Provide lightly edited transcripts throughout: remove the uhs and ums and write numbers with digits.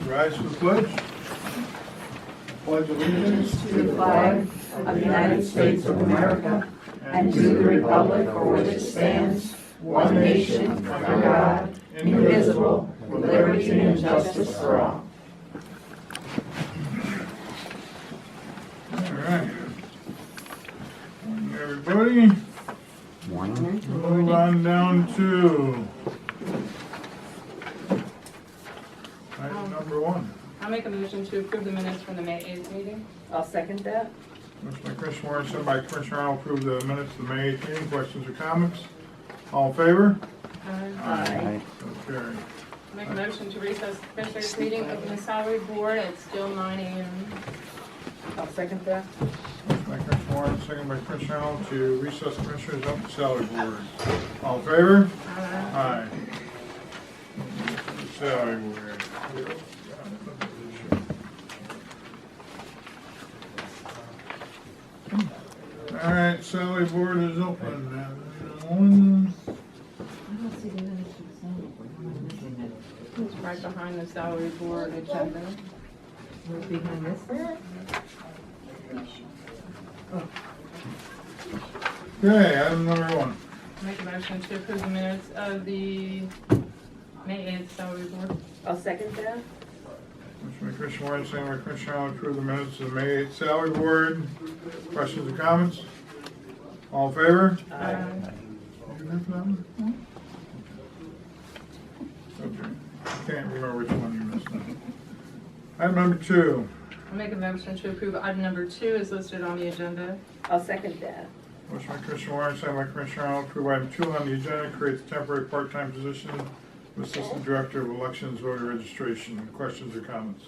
Rise for the pledge. Pledge allegiance To the flag of the United States of America and to the republic for which it stands, one nation, under God, indivisible, with liberty and justice for all. All right. Morning, everybody. Morning. Move on down to item number 1. I'll make a motion to approve the minutes from the May 8th meeting. I'll second that. Motion by Commissioner Warren, second by Commissioner Arnold, approve the minutes of the May 8th meeting. Questions or comments? All in favor? Aye. So carried. I'll make a motion to recess the Commissioners' meeting, open the salary board at still 9 a.m. I'll second that. Motion by Commissioner Warren, second by Commissioner Arnold to recess Commissioners up to salary board. All in favor? Aye. Salary board. All right, salary board is open. One. It's right behind the salary board agenda. We're behind this one? Okay, item number 1. I'll make a motion to approve the minutes of the May 8th salary board. I'll second that. Motion by Commissioner Warren, second by Commissioner Arnold, approve the minutes of the May 8th salary board. Questions or comments? All in favor? Aye. Did you miss that one? Okay, I can't remember which one you missed now. Item number 2. I'll make a motion to approve item number 2 is listed on the agenda. I'll second that. Motion by Commissioner Warren, second by Commissioner Arnold, approve item 2 on the agenda, creates a temporary part-time position of Assistant Director of Elections Voter Registration. Questions or comments?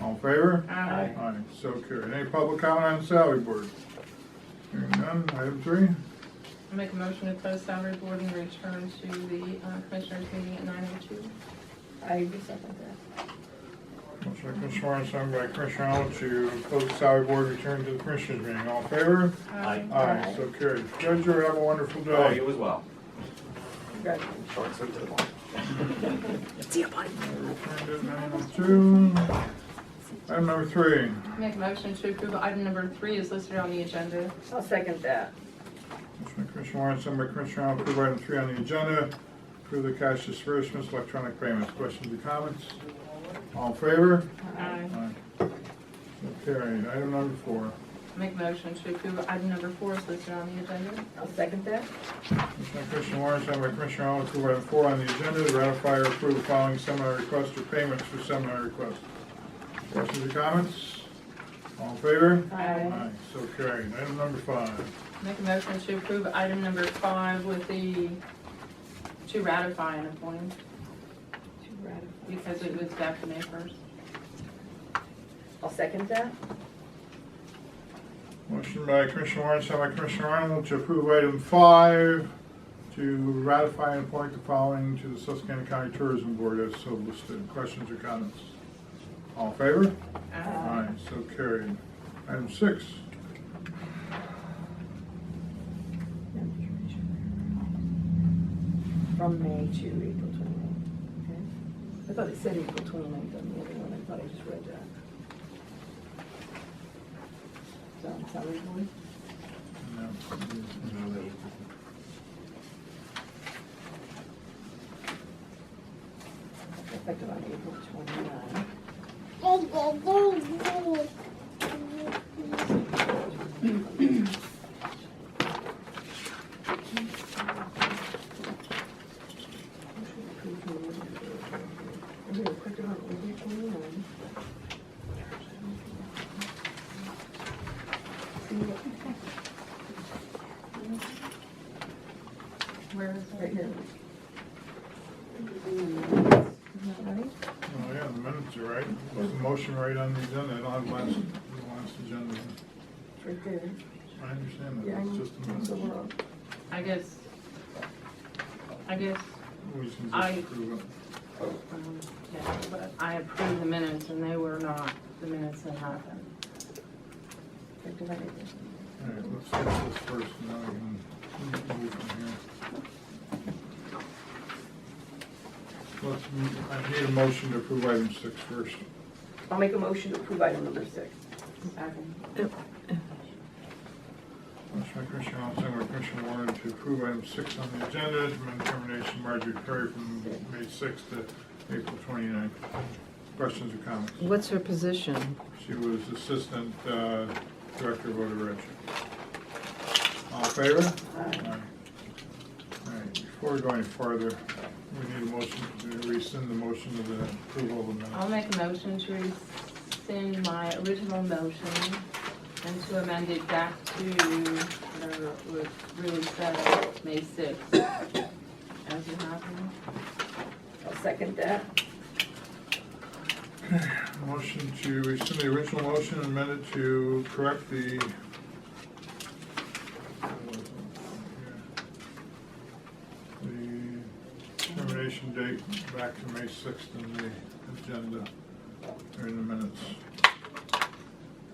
All in favor? Aye. Aye, so carried. Any public comment on the salary board? Hearing none. Item 3. I'll make a motion to close salary board and return to the Commissioners' meeting at 9:02. I will second that. Motion by Commissioner Warren, second by Commissioner Arnold to close the salary board, return to the Commissioners meeting. All in favor? Aye. Aye, so carried. Judge, have a wonderful Oh, day. you as well. Congratulations. Short, sweet to the point. See you, buddy. Returned at 9:02. Item number 3. I'll make a motion to approve item number 3 is listed on the agenda. I'll second that. Motion by Commissioner Warren, second by Commissioner Arnold, approve item 3 on the agenda, approve the cash disbursements, electronic payments. Questions or comments? All in favor? Aye. So carried. Item number 4. I'll make a motion to approve item number 4 is listed on the agenda. I'll second that. Motion by Commissioner Warren, second by Commissioner Arnold, approve item 4 on the agenda, to ratify or approve the following seminar requests or payments for seminar requests. Questions or comments? All in favor? Aye. So carried. Item number 5. Make a motion to approve item number 5 with the, to ratify an appointment To ratify. because it was back to May 1st. I'll second that. Motion by Commissioner Warren, second by Commissioner Arnold, to approve item 5, to ratify and appoint the following to the Susquehanna County Tourism Board as so listed. Questions or comments? All in favor? Aye, so carried. Item 6. From May to April 29th. Okay. I thought it said April 29th on the other one. I thought I just read that. So, salary board? Effective on April 29th. Effective on April 29th. Where is Right it? here. Isn't that right? Oh, yeah, the minutes are right. Was the motion right on the agenda? I don't have the last agenda. It's right there. I understand Yeah, I that. know. It's just a minute. So we're on. I guess We can I- just approve it. Yeah, but I approved the minutes and they were not the minutes that happened. Effective on April. All right, let's fix this first, and then we can move from here. I need a motion to approve item 6 first. I'll make a motion to approve item number 6. Second. Motion by Commissioner Arnold, second by Commissioner Warren to approve item 6 on the agenda, to amend termination Marjorie Perry from May 6th to April 29th. Questions or comments? What's her position? She was Assistant Director of Voter Registry. All in favor? Aye. All right, before we go any farther, we need a motion to rescind the motion of the approval of the minutes. I'll make a motion to rescind my original motion and to amend it back to whatever it was really said, May 6th. As it happened. I'll second that. Motion to rescind the original motion and amend it to correct the termination date back to May 6th in the agenda, or in the minutes.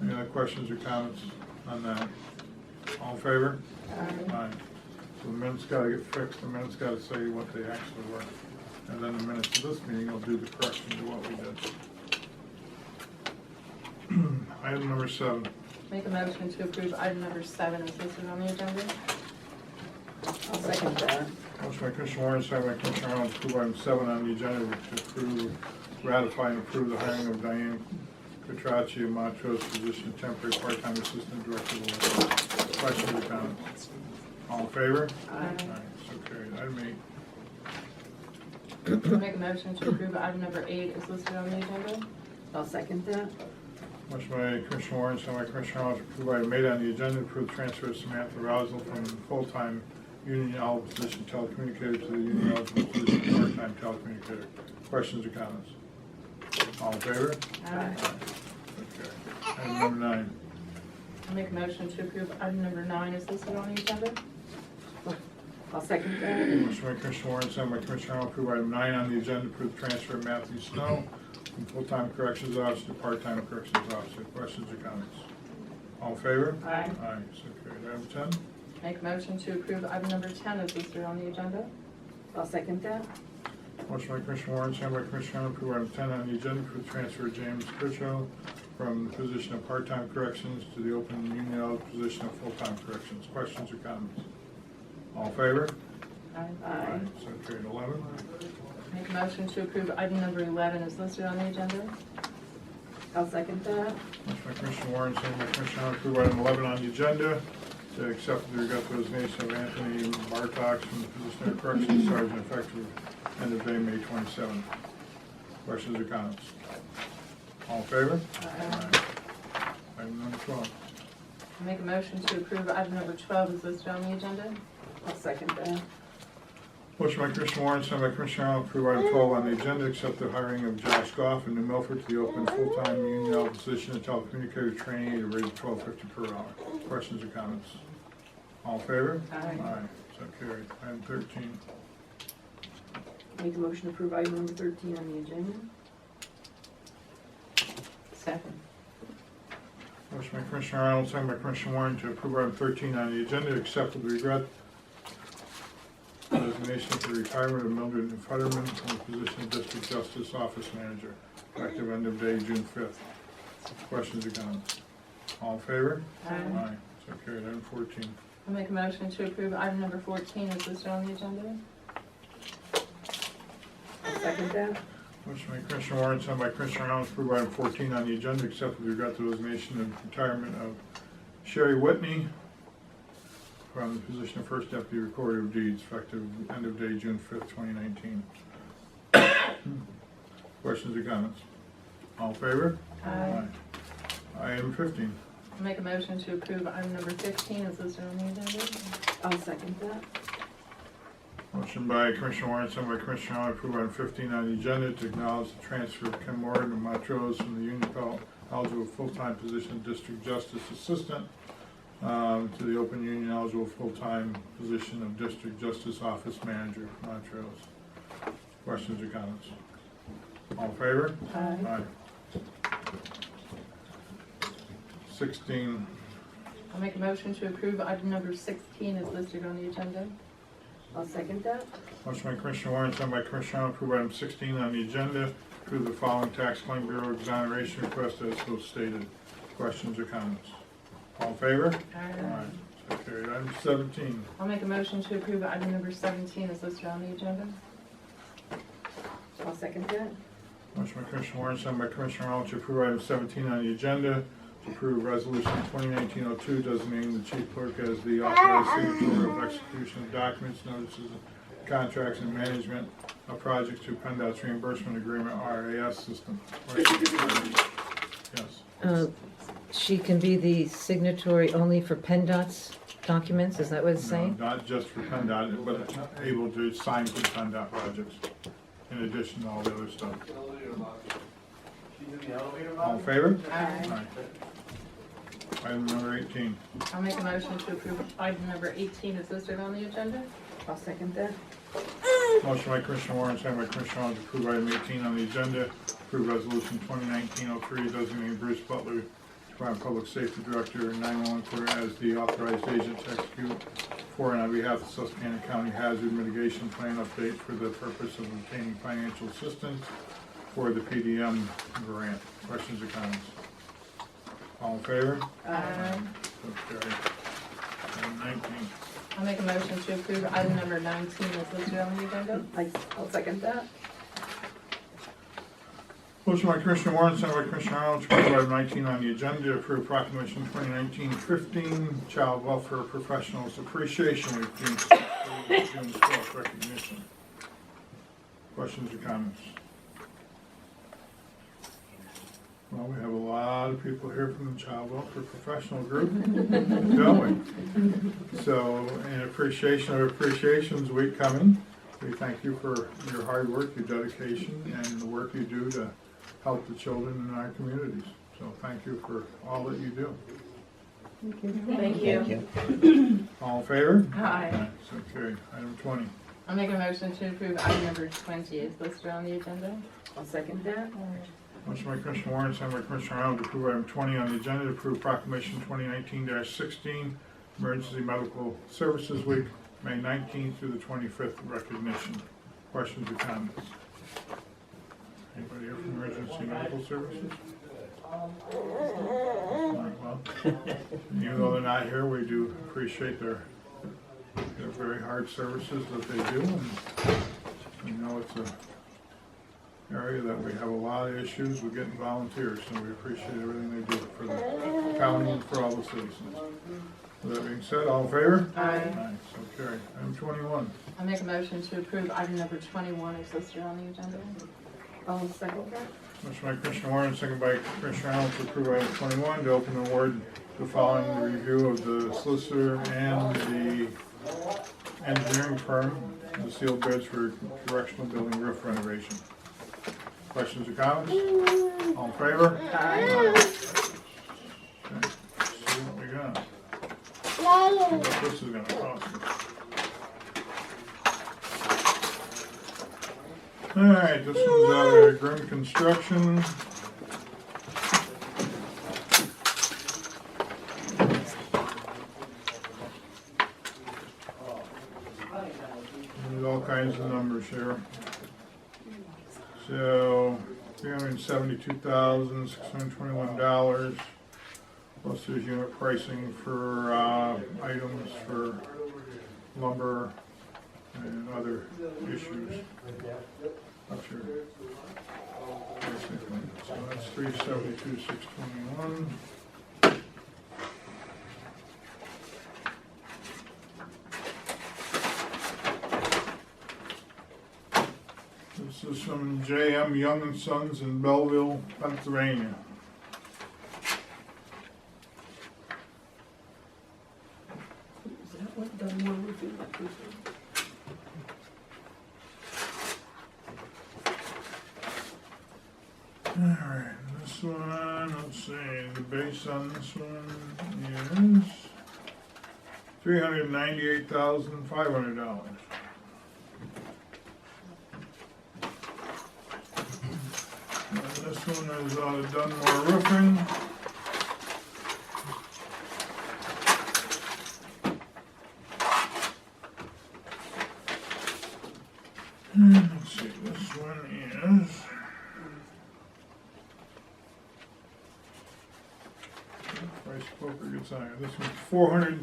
Any other questions or comments on that? All in favor? Aye. So the minutes gotta get fixed, the minutes gotta say what they actually were. And then the minutes of this meeting will do the correction to what we did. Item number 7. Make a motion to approve item number 7 is listed on the agenda. I'll second that. Motion by Commissioner Warren, second by Commissioner Arnold, to approve item 7 on the agenda to approve, ratify and approve the hiring of Diane Cotracci of Montrose, position of temporary part-time assistant director of elections. Questions or comments? All in favor? Aye. So carried. Item 8. Make a motion to approve item number 8 is listed on the agenda. I'll second that. Motion by Commissioner Warren, second by Commissioner Arnold, to approve item 8 on the agenda, to approve transfer of Samantha Rousel from full-time union eligible position telecommunicator to the union eligible position part-time telecommunicator. Questions or comments? All in favor? Aye. Okay. Item number 9. I'll make a motion to approve item number 9 is listed on the agenda. I'll second that. Motion by Commissioner Warren, second by Commissioner Arnold, approve item 9 on the agenda, approve the transfer of Matthew Snow from full-time corrections officer to part-time corrections officer. Questions or comments? All in favor? Aye. Aye, so carried. Item 10. Make a motion to approve item number 10 is listed on the agenda. I'll second that. Motion by Commissioner Warren, second by Commissioner Arnold, approve item 10 on the agenda, approve the transfer of James Critchlow from the position of part-time corrections to the open union eligible position of full-time corrections. Questions or comments? All in favor? Aye. So carried. 11. Make a motion to approve item number 11 is listed on the agenda. I'll second that. Motion by Commissioner Warren, second by Commissioner Arnold, approve item 11 on the agenda to accept the regret resignation of Anthony Bartox from the position of corrections sergeant effective end of day May 27th. Questions or comments? All in favor? Aye. Item number 12. Make a motion to approve item number 12 is listed on the agenda. I'll second that. Motion by Commissioner Warren, second by Commissioner Arnold, approve item 12 on the agenda, accept the hiring of Josh Goff in New Milford to the open full-time union eligible position of telecommunicator trainee at a rate of $12.50 per hour. Questions or comments? All in favor? Aye. So carried. Item 13. Make a motion to approve item number 13 on the agenda. Second. Motion by Commissioner Arnold, second by Commissioner Warren to approve item 13 on the agenda, accept with regret the resignation for the retirement of Mildred Futterman from the position of District Justice Office Manager, effective end of day June 5th. Questions or comments? All in favor? Aye. So carried. Item 14. I'll make a motion to approve item number 14 is listed on the agenda. I'll second that. Motion by Commissioner Warren, second by Commissioner Arnold, to approve item 14 on the agenda, accept with regret the resignation and retirement of Sherry Whitney from the position of First Deputy Recorder of Deeds, effective end of day June 5th, 2019. Questions or comments? All in favor? Aye. Item 15. I'll make a motion to approve item number 15 is listed on the agenda. I'll second that. Motion by Commissioner Warren, second by Commissioner Arnold, to approve item 15 on the agenda to acknowledge the transfer of Kim Morgan of Montrose from the union eligible full-time position of District Justice Assistant to the open union eligible full-time position of District Justice Office Manager, Montrose. Questions or comments? All in favor? Aye. 16. I'll make a motion to approve item number 16 is listed on the agenda. I'll second that. Motion by Commissioner Warren, sent by Commissioner Arnold, approve item 16 on the agenda, approve the following tax claim bureau exoneration request as so stated. Questions or comments? All in favor? Aye. So carried. Item 17. I'll make a motion to approve item number 17 is listed on the agenda. I'll second that. Motion by Commissioner Warren, sent by Commissioner Arnold, to approve item 17 on the agenda, to approve resolution 2019-02 designating the chief clerk as the authorized signator of execution of documents, notices, contracts, and management of projects to PennDOT's reimbursement agreement RAS system. Yes. She can be the signatory only for PennDOT's documents, is that what it's No, saying? not just for PennDOT, but able to sign for PennDOT projects, in addition to all the other stuff. All in favor? Aye. Item number 18. I'll make a motion to approve item number 18 is listed on the agenda. I'll second that. Motion by Commissioner Warren, second by Commissioner Arnold, to approve item 18 on the agenda, approve resolution 2019-03 designating Bruce Butler, Department of Public Safety Director and 911 Court as the authorized agent to execute for and on behalf of Susquehanna County Hazard Mitigation Plan update for the purpose of obtaining financial assistance for the PDM grant. Questions or comments? All in favor? Aye. So carried. Item 19. I'll make a motion to approve item number 19 is listed on the agenda. I'll second that. Motion by Commissioner Warren, sent by Commissioner Arnold, to approve item 19 on the agenda, to approve proclamation 2019-15 Child Welfare Professionals Appreciation Week, June 12th recognition. Questions or comments? Well, we have a lot of people here from the Child Welfare Professional Group, don't we? So, in appreciation of Appreciations Week coming, we thank you for your hard work, your dedication, and the work you do to help the children in our communities. So thank you for all that you do. Thank you. All in favor? Aye. So carried. Item 20. I'll make a motion to approve item number 20 is listed on the agenda. I'll second that. Motion by Commissioner Warren, sent by Commissioner Arnold, to approve item 20 on the agenda, to approve proclamation 2019-16 Emergency Medical Services Week, May 19th through the 25th recognition. Questions or comments? Anybody here from Emergency Medical Services? Well, even though they're not here, we do appreciate their very hard services that they do, and we know it's an area that we have a lot of issues with getting volunteers, so we appreciate everything they do for the county and for all the citizens. With that being said, all in favor? Aye. So carried. Item 21. I'll make a motion to approve item number 21 is listed on the agenda. I'll second that. Motion by Commissioner Warren, second by Commissioner Arnold, to approve item 21, to open the award the following review of the solicitor and the engineering firm, the sealed bids for correctional building roof renovation. Questions or comments? All in favor? Aye. Okay, see what we got. See what this is gonna cost us. All right, this one's out of Grim Construction. There's all kinds of numbers here. So, $372,621, plus there's unit pricing for items for lumber and other issues up here. Basically. So that's $372,621. This is from J.M. Young and Sons in Belleville, Pennsylvania. Is that what Dunmore Roofing like this one? Alright, this one, let's see, the base on this one is $398,500. This one is out of Dunmore Roofing. Let's see, this one is. Price poker gets higher. This one's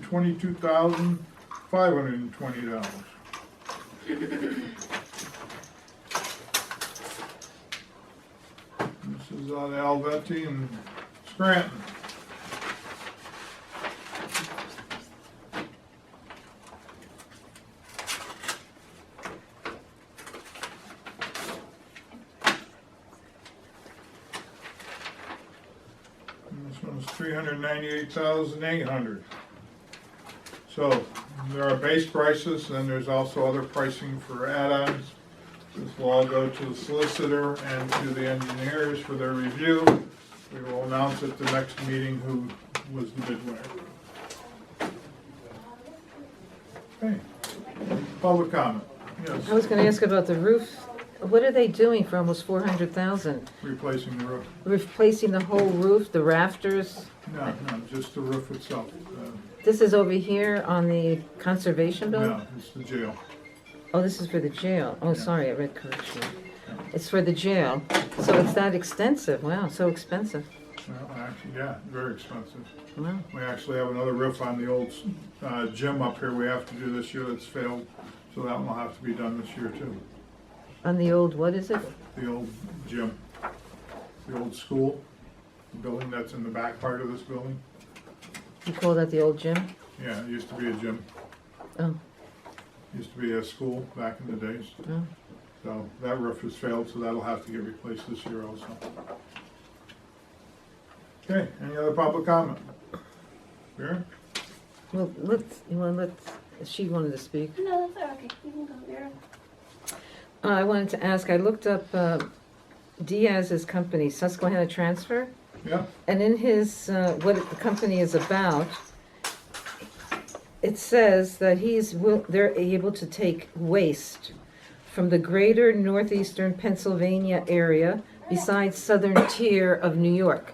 $422,520. This is on Alvetti and Scranton. And this one's $398,800. So there are base prices, and there's also other pricing for add-ons. This will all go to the solicitor and to the engineers for their review. We will announce at the next meeting who was the bid winner. Okay, public comment, yes, I was gonna ask about the roof. What are they doing for almost 400,000? replacing the roof. Replacing the whole roof, the rafters? No, just the roof itself. This is over here on the conservation building? No, it's the jail. Oh, this is for the jail. Oh, sorry, I read correction. It's for the jail. So it's that extensive. Wow, so expensive. Well, actually, yeah, very expensive. Wow. We actually have another roof on the old gym up here we have to do this year that's failed, so that one will have to be done this year too. On the old, what is it? The old gym, the old school, the building that's in the back part of this building. You call that the old gym? Yeah, it used to be a gym. Oh, Used to be a school back in the days. oh. So that roof has failed, so that'll have to get replaced this year also. Okay, any other public comment? Vera? Well, she wanted to speak. No, that's all right. You can go there. I wanted to ask, I looked up Diaz's company, Susquehanna Transfer, Yeah, and in his, what the company is about, it says that they're able to take waste from the greater northeastern Pennsylvania area besides southern tier of New York.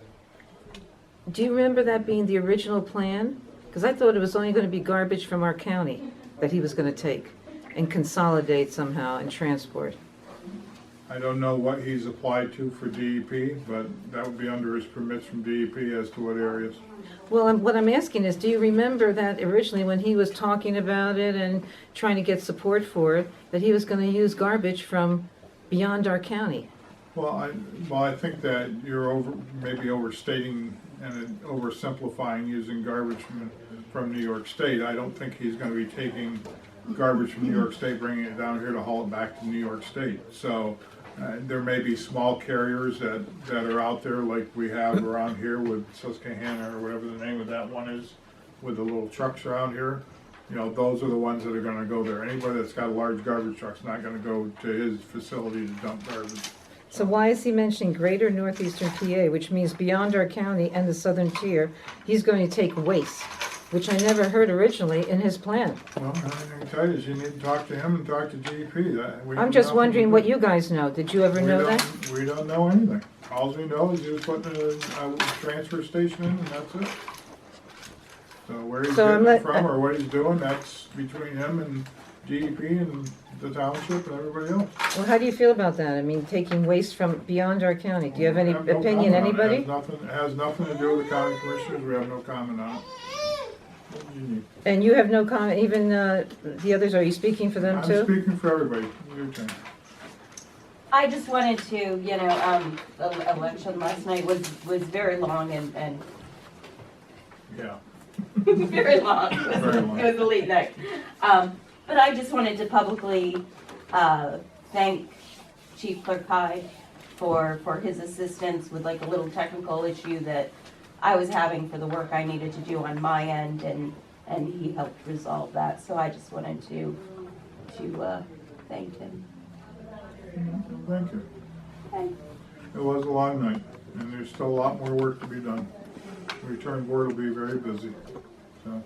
Do you remember that being the original plan? Because I thought it was only going to be garbage from our county that he was going to take and consolidate somehow and transport. I don't know what he's applied to for DEP, but that would be under his permits from DEP as to what areas. Well, what I'm asking is, do you remember that originally when he was talking about it and trying to get support for it, that he was going to use garbage from beyond our county? Well, I think that you're maybe overstating and oversimplifying using garbage from New York State. I don't think he's going to be taking garbage from New York State, bringing it down here to haul it back to New York State. So there may be small carriers that are out there like we have around here with Susquehanna or whatever the name of that one is, with the little trucks around here. You know, those are the ones that are going to go there. Anybody that's got a large garbage truck's not going to go to his facility to dump garbage. So why is he mentioning greater northeastern PA, which means beyond our county and the southern tier, he's going to take waste, which I never heard originally in his plan? Well, I can tell you is you need to talk to him and talk to DEP. I'm just wondering what you guys know. Did you ever know that? We don't know anything. All we know is he was putting a transfer station in, and that's it. So where he's So getting it from or what he's doing, that's between him and DEP and the township and everybody else. Well, how do you feel about that? I mean, taking waste from beyond our county. Do you have any no opinion, comment on it. anybody? It has nothing to do with the county commissioners. We have no comment on it. What do you need? And you have no comment, even the others, are you speaking for them I'm too? speaking for everybody. Your turn. I just wanted to, the election last night was very long and Yeah. very long. Very long. It was a late night. But I just wanted to publicly thank Chief Clerk Hyde for his assistance with like a little technical issue that I was having for the work I needed to do on my end, and he helped resolve that. So I just wanted to thank him. Thank you. Okay. It was a long night, and there's still a lot more work to be done. The return board will be very busy, so.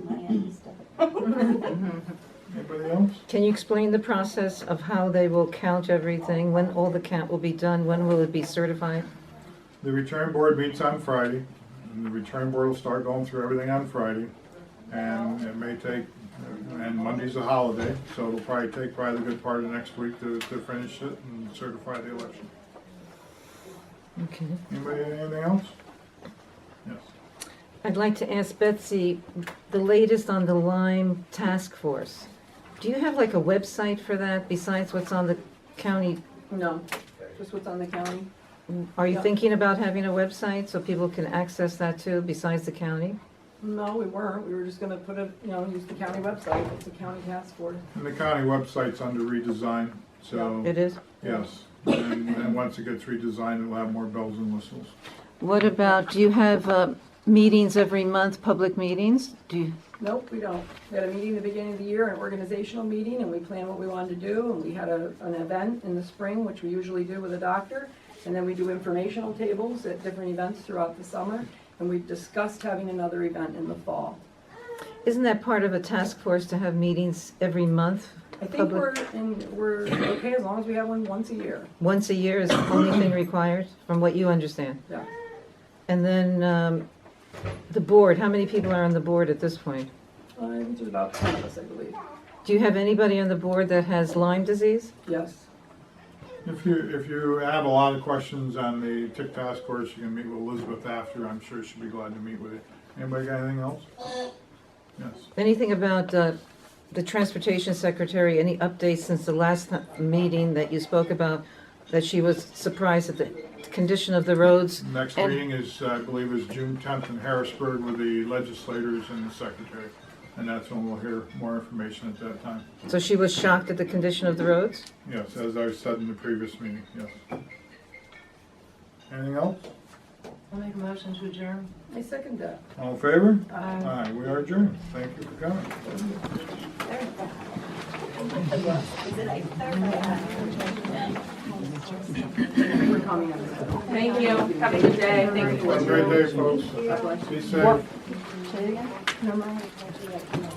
My end stuff. Anybody else? Can you explain the process of how they will count everything? When all the count will be done? When will it be certified? The return board meets on Friday, and the return board will start going through everything on Friday. And it may take And Monday's a holiday, so it'll probably take the good part of next week to finish it and certify the election. Okay. Anybody have anything else? Yes. I'd like to ask Betsy, the latest on the Lyme task force. Do you have like a website for that besides what's on the county? No, just what's on the county. Are you Yeah. thinking about having a website so people can access that too, besides the county? No, we weren't. We were just gonna put it, use the county website. It's a county task force. And the county website's under redesign, so, It is? yes. And once it gets redesigned, it'll have more bells and whistles. What about, do you have meetings every month, public meetings? Do you? Nope, we don't. We had a meeting at the beginning of the year, an organizational meeting, and we planned what we wanted to do, and we had an event in the spring, which we usually do with a doctor, and then we do informational tables at different events throughout the summer, and we discussed having another event in the fall. Isn't that part of a task force to have meetings every month? I think Public- we're okay as long as we have one once a year. Once a year is the only thing required, from what you understand? Yeah. And then the board, how many people are on the board at this point? I think there's about 10 of us, I believe. Do you have anybody on the board that has Lyme disease? Yes. If you have a lot of questions on the tick task force, you can meet with Elizabeth after. I'm sure she'll be glad to meet with you. Anybody got anything else? Yes. Anything about the transportation secretary, any updates since the last meeting that you spoke about, that she was surprised at the condition of the roads? Next And- meeting is, I believe, is June 10th in Harrisburg with the legislators and the secretary. And that's when we'll hear more information at that time. So she was shocked at the condition of the roads? Yes, as I said in the previous meeting, yes. Anything else? I'll make a motion to adjourn. I second that. All in favor? Aye. Aye, we are adjourned. Thank you for coming. We're coming on this. Thank you. Have a good day. Thank you. Have a great day, folks. God bless you. Be safe. Say it again? No, no.